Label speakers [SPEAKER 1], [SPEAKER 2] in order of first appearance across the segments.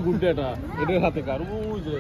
[SPEAKER 1] গুড্ডাটা এটার হাতে কার ওই যে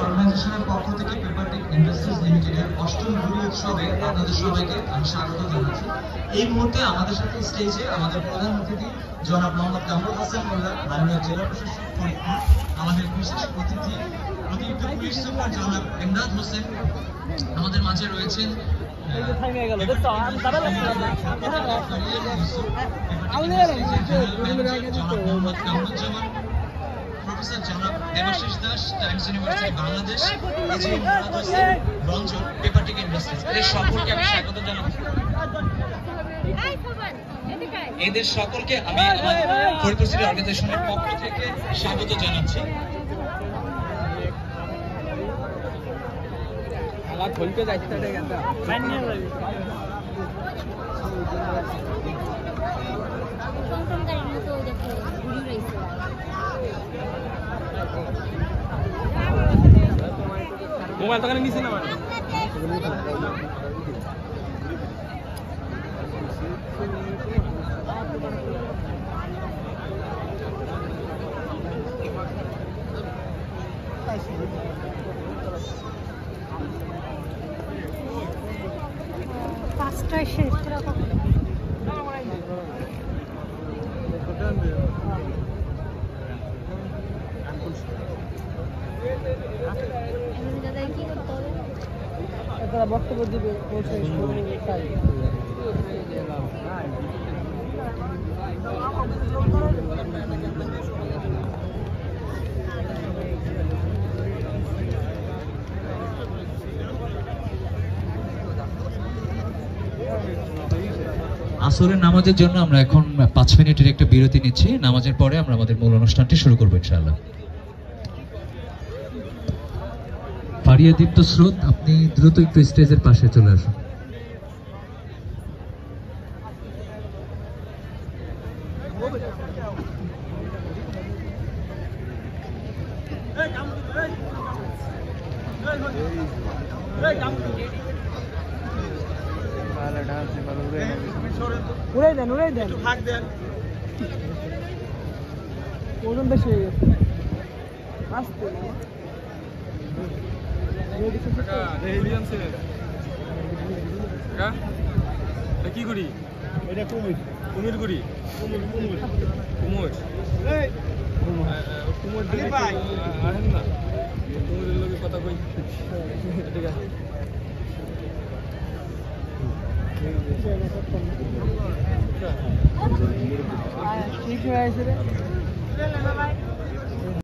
[SPEAKER 2] অর্গানাইজেশনের পক্ষ থেকে পেপারটেক ইন্ডাস্ট্রিজ লিমিটেডের অষ্টম জুড়ি উৎসবে আপনাদের সবাইকে আমি স্বাগত জানাচ্ছি। এই মুহূর্তে আমাদের সাথে স্টেজে আমাদের প্রধান অতিথি জনাব মোহাম্মদ কামরুল হাসান মোল্লা, মাননীয় জেলা প্রশাসক ফরিদপুর, আমাদের বিশেষ অতিথি অতিরিক্ত পুলিশ সুপার জনাব ইমরাদ হোসেন, আমাদের মাঝে রয়েছেন প্রফেসর জনাব Debashish Das, Times University Bangladesh, Ranjan, Papertech industries, এদের সকলকে আমি স্বাগত জানাচ্ছি। এদের সকলকে আমি ফরিদপুর সিটি অর্গানাইজেশনের পক্ষ থেকে স্বাগত জানাচ্ছি।
[SPEAKER 1] মোবাইল তো নিচে না
[SPEAKER 3] পাঁচটায় শেষ বক্তব্য দিবে
[SPEAKER 2] আসরের নামাজের জন্য আমরা এখন 5 মিনিটের একটা বিরতি নিচ্ছি। নামাজের পরে আমরা আমাদের মূল অনুষ্ঠানটি শুরু করবো ইনশাআল্লাহ। ফারিয়া দীপ্ত স্রোত, আপনি দ্রুত একটু স্টেজের পাশে চলে আসুন।
[SPEAKER 3] উড়াই দেন ভাগ দেন, ওজন বেশি হয়ে গেছে। আসতে
[SPEAKER 1] কি করি এটা কুমির করি কুমোর আহেন না কুমিরের লোকে কথা কই। ঠিক আছে
[SPEAKER 3] ঠিক হয়ে আছে রে।